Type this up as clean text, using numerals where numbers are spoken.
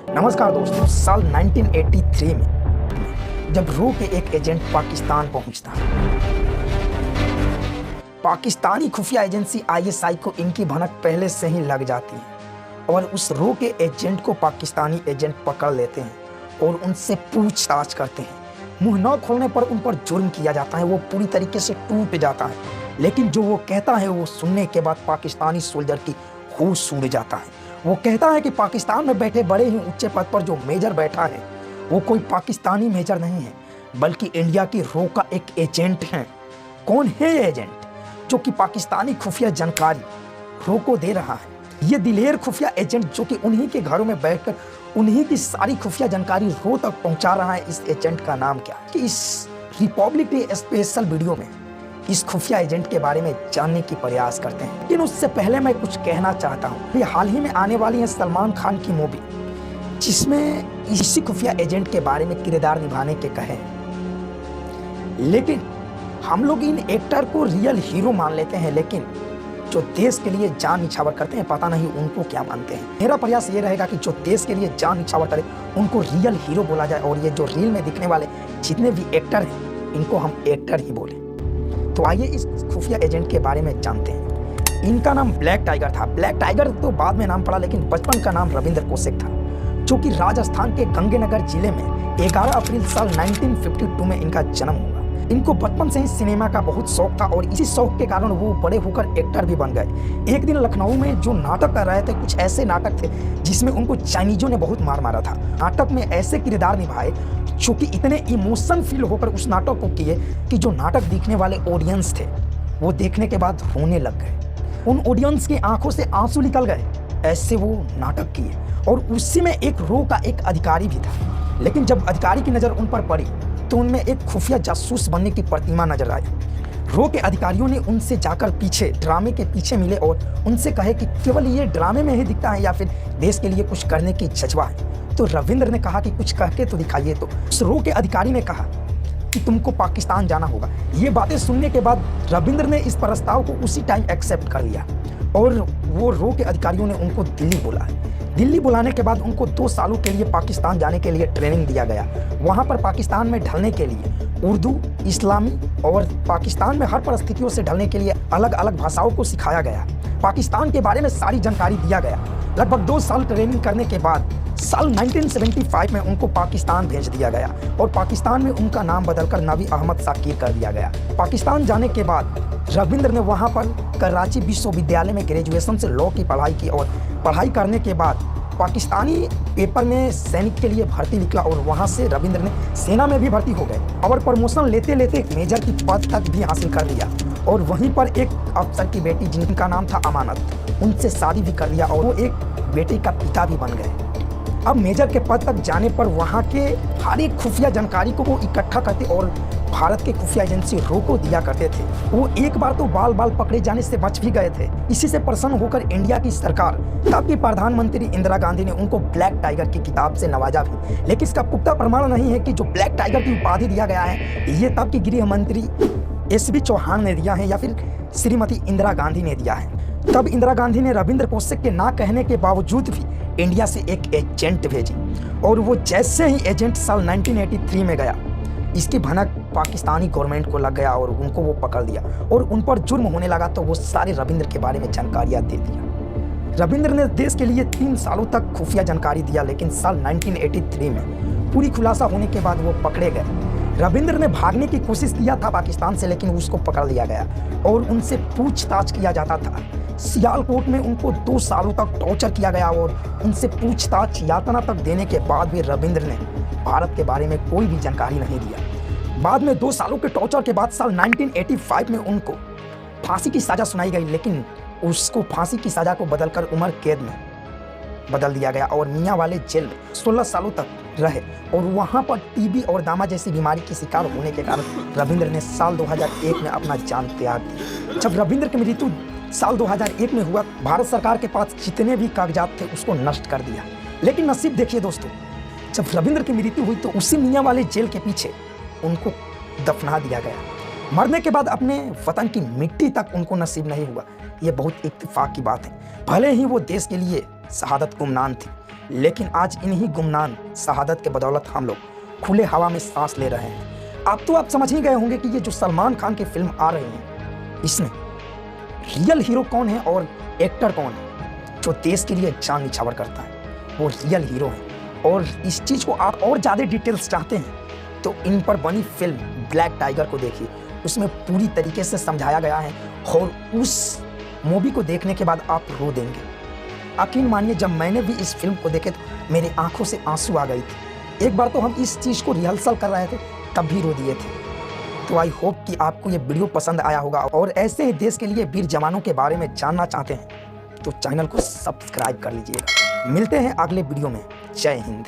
नमस्कार दोस्तों, साल 1983 में जब रो के एक एजेंट पाकिस्तान पहुंचता है, पाकिस्तानी खुफिया एजेंसी आईएसआई को इनकी भनक पहले से ही लग जाती है और उस रो के एजेंट को पाकिस्तानी एजेंट पकड़ लेते हैं और उनसे पूछताछ करते हैं। मुंह न खोलने पर उन पर जुर्म किया जाता है। वो पूरी तरीके से टूट जाता है, लेकिन जो वो कहता है वो सुनने के बाद पाकिस्तानी सोल्जर की होश उड़ जाता है। वो कहता है कि पाकिस्तान में बैठे बड़े ही ऊंचे पद पर जो मेजर बैठा है वो कोई पाकिस्तानी मेजर नहीं है, बल्कि इंडिया की रो का एक एजेंट है। कौन है ये एजेंट जो कि पाकिस्तानी खुफिया जानकारी रो को दे रहा है? ये दिलेर खुफिया एजेंट जो कि उन्हीं के घरों में बैठकर उन्हीं की सारी खुफिया जानकारी रो तक पहुंचा रहा है, इस एजेंट का नाम क्या है? कि इस रिपब्लिक डे स्पेशल वीडियो में इस खुफिया एजेंट के बारे में जानने की प्रयास करते हैं। लेकिन उससे पहले मैं कुछ कहना चाहता हूँ। ये हाल ही में आने वाली है सलमान खान की मूवी, जिसमें इसी खुफिया एजेंट के बारे में किरदार निभाने के कहे हैं। लेकिन हम लोग इन एक्टर को रियल हीरो मान लेते हैं, लेकिन जो देश के लिए जान निछावर करते हैं पता नहीं उनको क्या मानते हैं। मेरा प्रयास ये रहेगा कि जो देश के लिए जान निछावर करे उनको रियल हीरो बोला जाए, और ये जो रील में दिखने वाले जितने भी एक्टर हैं इनको हम एक्टर ही बोले। तो आइए इस खुफिया एजेंट के बारे में जानते हैं। इनका नाम ब्लैक टाइगर था। ब्लैक टाइगर तो बाद में नाम पड़ा, लेकिन बचपन का नाम रविंद्र कौशिक था, जो कि राजस्थान के गंगानगर जिले में 11 अप्रैल साल 1952 में इनका जन्म हुआ। इनको बचपन से ही सिनेमा का बहुत शौक था और इसी शौक के कारण वो बड़े होकर एक्टर भी बन गए। एक दिन लखनऊ में जो नाटक कर रहे थे, कुछ ऐसे नाटक थे जिसमें उनको चाइनीजों ने बहुत मार मारा था। नाटक में ऐसे किरदार निभाए जो कि इतने इमोशन फील होकर उस नाटक को किए कि जो नाटक देखने वाले ऑडियंस थे वो देखने के बाद रोने लग गए। उन ऑडियंस की आंखों से आंसू निकल गए, ऐसे वो नाटक किए। और उसी में एक रो का एक अधिकारी भी था, लेकिन जब अधिकारी की नज़र उन पर पड़ी तो उनमें एक खुफिया जासूस बनने की प्रतिमा नजर आई। रो के अधिकारियों ने उनसे जाकर पीछे ड्रामे के पीछे मिले और उनसे कहे कि केवल ये ड्रामे में ही दिखता है या फिर देश के लिए कुछ करने की जज्बा है। तो रविंद्र ने कहा कि कुछ कह के तो दिखाइए। तो उस रो के अधिकारी ने कहा कि तुमको पाकिस्तान जाना होगा। ये बातें सुनने के बाद रविंद्र ने इस प्रस्ताव को उसी टाइम एक्सेप्ट कर लिया और वो रो के अधिकारियों ने उनको दिल्ली बुलाया। दिल्ली बुलाने के बाद उनको 2 सालों के लिए पाकिस्तान जाने के लिए ट्रेनिंग दिया गया। वहाँ पर पाकिस्तान में ढलने के लिए उर्दू, इस्लामी और पाकिस्तान में हर परिस्थितियों से ढलने के लिए अलग अलग भाषाओं को सिखाया गया। पाकिस्तान के बारे में सारी जानकारी दिया गया। लगभग 2 साल ट्रेनिंग करने के बाद साल 1975 में उनको पाकिस्तान भेज दिया गया और पाकिस्तान में उनका नाम बदलकर नबी अहमद शाकिर कर दिया गया। पाकिस्तान जाने के बाद रविंद्र ने वहाँ पर कराची विश्वविद्यालय में ग्रेजुएशन से लॉ की पढ़ाई की और पढ़ाई करने के बाद पाकिस्तानी पेपर में सैनिक के लिए भर्ती निकला और वहाँ से रविंद्र ने सेना में भी भर्ती हो गए और प्रमोशन लेते लेते मेजर की पद तक भी हासिल कर लिया। और वहीं पर एक अफसर की बेटी जिनका नाम था अमानत, उनसे शादी भी कर लिया और वो एक बेटे का पिता भी बन गए। अब मेजर के पद तक जाने पर वहाँ के हर एक खुफिया जानकारी को वो इकट्ठा करते और भारत के खुफिया एजेंसी रो को दिया करते थे। वो एक बार तो बाल बाल पकड़े जाने से बच भी गए थे। इसी से प्रसन्न होकर इंडिया की सरकार, तब की प्रधानमंत्री इंदिरा गांधी ने उनको ब्लैक टाइगर की किताब से नवाजा भी। लेकिन इसका पुख्ता प्रमाण नहीं है कि जो ब्लैक टाइगर की उपाधि दिया गया है ये तब की गृह मंत्री एसबी चौहान ने दिया है या फिर श्रीमती इंदिरा गांधी ने दिया है। तब इंदिरा गांधी ने रविंद्र कौशिक के ना कहने के बावजूद भी इंडिया से एक एजेंट भेजी और वो जैसे ही एजेंट साल 1983 में गया, इसकी भनक पाकिस्तानी गवर्नमेंट को लग गया और उनको वो पकड़ लिया और उन पर जुर्म होने लगा। तो वो सारे रविंद्र के बारे में जानकारियाँ दे दिया। रविंद्र ने देश के लिए 3 सालों तक खुफिया जानकारी दिया, लेकिन साल 1983 में पूरी खुलासा होने के बाद वो पकड़े गए। रविंद्र ने भागने की कोशिश किया था पाकिस्तान से, लेकिन उसको पकड़ लिया गया और उनसे पूछताछ किया जाता था। सियालकोट में उनको 2 सालों तक टॉर्चर किया गया और उनसे पूछताछ यातना तक देने के बाद भी रविंद्र ने भारत के बारे में कोई भी जानकारी नहीं दिया। बाद में 2 सालों के टॉर्चर के बाद साल 1985 में उनको फांसी की सजा सुनाई गई, लेकिन उसको फांसी की सजा को बदलकर उम्र कैद में बदल दिया गया और मियाँ वाले जेल में 16 सालों तक रहे। और वहाँ पर टीबी और दामा जैसी बीमारी के शिकार होने के कारण रविंद्र ने साल 2001 में अपना जान त्याग दी। जब रविंद्र की मृत्यु साल 2001 में हुआ, भारत सरकार के पास जितने भी कागजात थे उसको नष्ट कर दिया। लेकिन नसीब देखिए दोस्तों, जब रविंद्र की मृत्यु हुई तो उसी मियाँ वाले जेल के पीछे उनको दफना दिया गया। मरने के बाद अपने वतन की मिट्टी तक उनको नसीब नहीं हुआ। ये बहुत इत्तेफाक की बात है। भले ही वो देश के लिए शहादत गुमनान थी, लेकिन आज इन्हीं गुमनाम शहादत के बदौलत हम लोग खुले हवा में सांस ले रहे हैं। अब तो आप समझ ही गए होंगे कि ये जो सलमान खान की फिल्म आ रही है, इसमें रियल हीरो कौन है और एक्टर कौन है। जो देश के लिए जान निछावर करता है वो रियल हीरो है। और इस चीज़ को आप और ज़्यादा डिटेल्स चाहते हैं तो इन पर बनी फिल्म ब्लैक टाइगर को देखिए, उसमें पूरी तरीके से समझाया गया है और उस मूवी को देखने के बाद आप रो देंगे। यकीन मानिए, जब मैंने भी इस फिल्म को देखे तो मेरी आंखों से आंसू आ गई थी। एक बार तो हम इस चीज़ को रिहर्सल कर रहे थे तब भी रो दिए थे। तो आई होप कि आपको ये वीडियो पसंद आया होगा और ऐसे ही देश के लिए वीर जवानों के बारे में जानना चाहते हैं तो चैनल को सब्सक्राइब कर लीजिएगा। मिलते हैं अगले वीडियो में। जय हिंद।